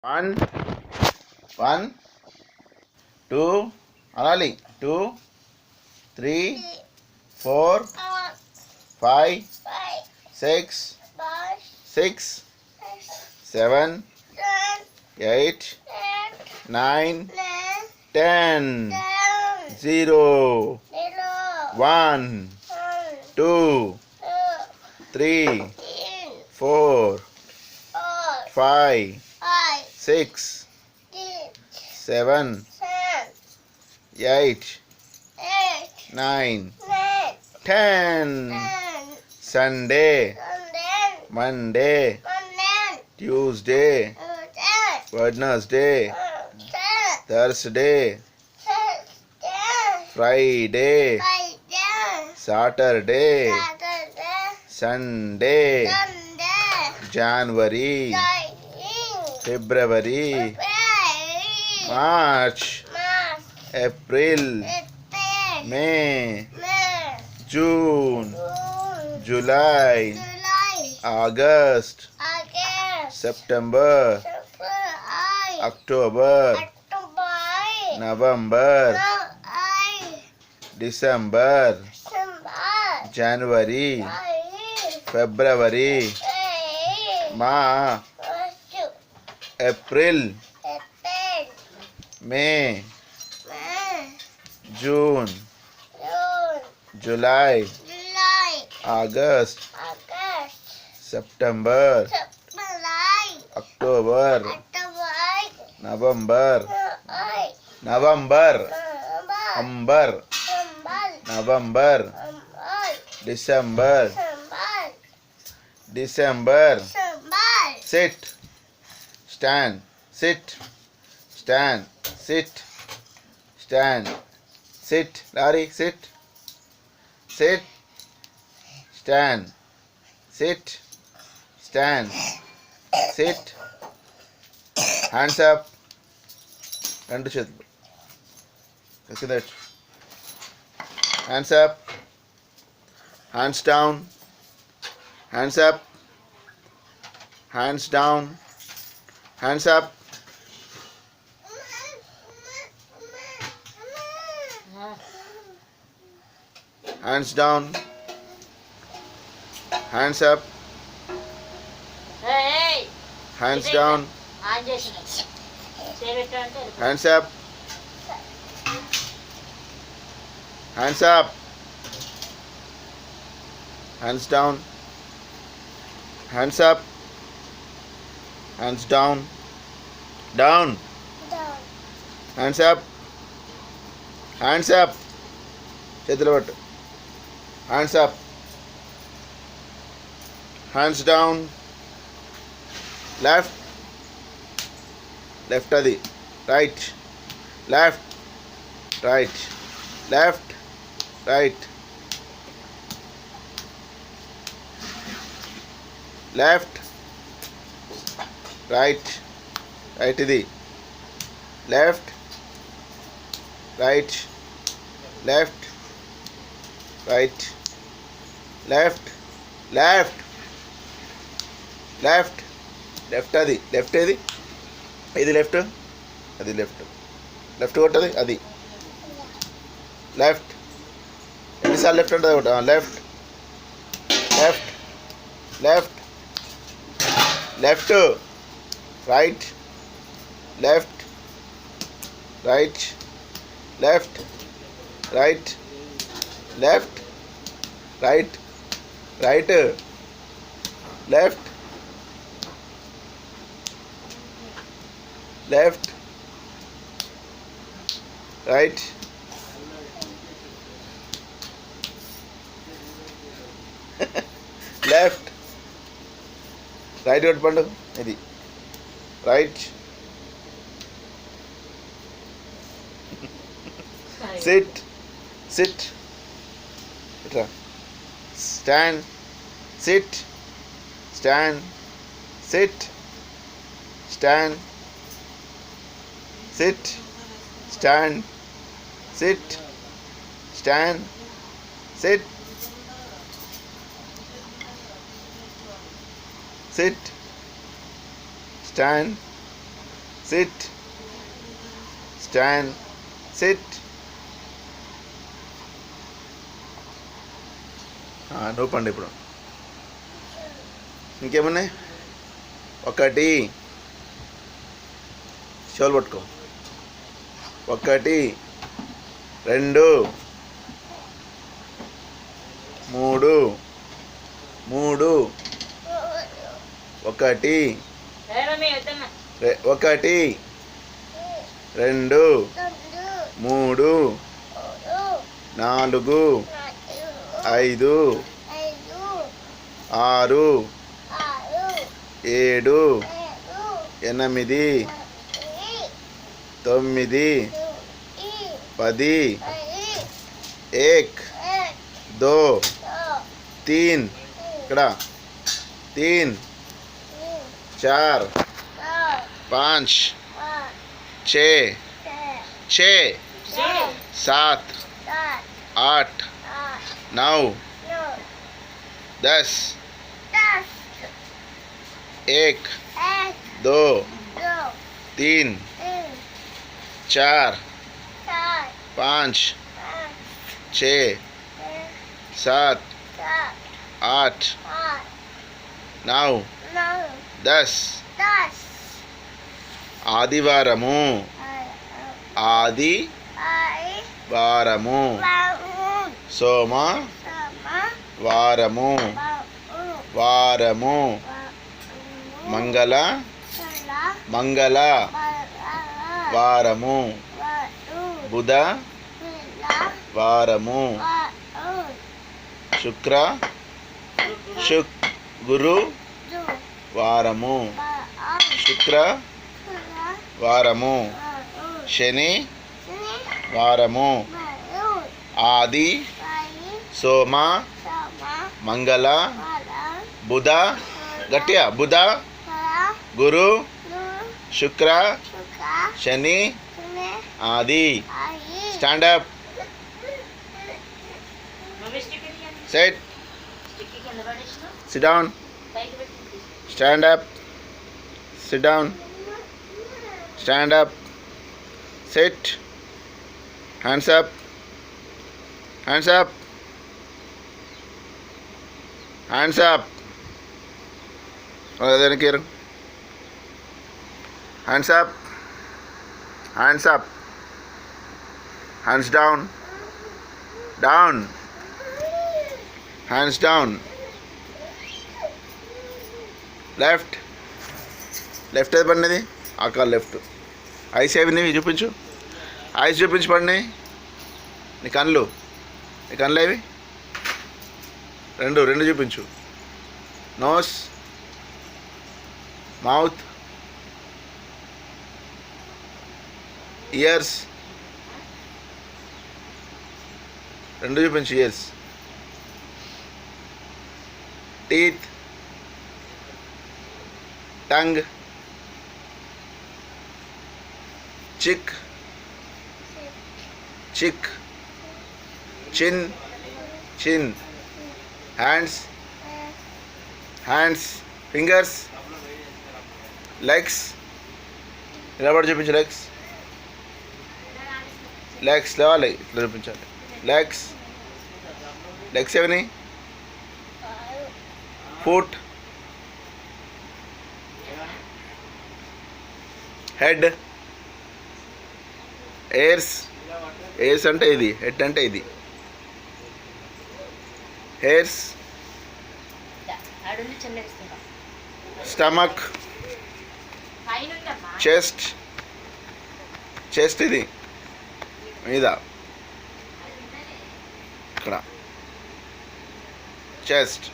One, one, two, Alali. 2, 3, 4, 5, 6, 7, 8, 9, 10, 0, 1, 2, 3, 4, 5, 6, 7, 8, 9, 10. Sunday, Monday, Tuesday, Wednesday, Thursday, Friday, Saturday, Sunday, January, February, March, April, May, June, July, August, September, October, November, December, January, February, March, April, May, June, July, August, September, October, November, December, sit, stand, sit, stand, sit, stand, sit, Larry, sit, stand, sit, stand, sit, hands up, రెండు చేతులు కింద పెట్టు, hands up, hands down, hands up, hands down, hands up, hands down, hands up, hands down, hands up, hands up, hands down, hands up, hands down, down, hands up, hands up, చేతులు పట్టు, hands up, hands down, left, left అది, right, left, right, left, right, left, right, right ఇది, left, right, left, right, left, left, left, left అది, left ఏది, ఇది left, అది left, left కొట్టది అది, left ఎన్నిసార్లు లెఫ్ట్ ఉంటుంది ఒకటి, left, left, left, left, right, left, right, left, right, left, right, right, left, left, right, left, right ఒకటి పండు ఇది, right, sit, sit, ఇట్లా, stand, sit, stand, sit, stand, sit, stand, sit, stand, sit, sit, stand, SIT, stand, SIT. నువ్వు పండు ఇప్పుడు. ఇంకేమున్నాయి? 1 చెవులు పట్టుకో. 1 2 3 3 1 1 2 3 4 5 6 7 8 9 10 1 2 3 ఇక్కడ 3 4 5 6 7 8 9 10 1 2 3 4 5 6 7 8 9 10. ఆదివారము, ఆదివారము. సోమ వారము, వారము. మంగళ మంగళ వారము. బుధ వారము. శుక్ర గురు వారము. శుక్ర వారము. శని వారము. ఆది సోమ మంగళ బుధ, గట్టిగా, బుధ గురు శుక్ర శని ఆది. Stand up, set, sit down, stand up, sit down, stand up, sit, hands up, hands up, hands up. వెనక్కి, hands up, hands up, hands down, down, hands down. Left, left ఏది పడినది? అక్కడ లెఫ్ట్. ఐస్ ఏవి చూపించు, ice చూపించి పడిని. నీ కళ్ళు, నీ కళ్ళు ఏవి? రెండు చూపించు. నోస్, మౌత్, ఇయర్స్, రెండు చూపించు. ఇయర్స్, టీత్, టంగ్, చిక్, చిన్, హ్యాండ్స్, ఫింగర్స్, లెగ్స్. నిలబడి చూపించు. లెగ్స్ లేవాలి, ఇట్లా చూపించాలి. లెగ్స్ ఏమని? ఫుట్, హెడ్, ఎయిర్స్ అంటే ఇది, హెడ్ అంటే ఇది. హెయిర్స్, స్టమక్, చెస్ట్ ఇది మీద, ఇక్కడ చెస్ట్.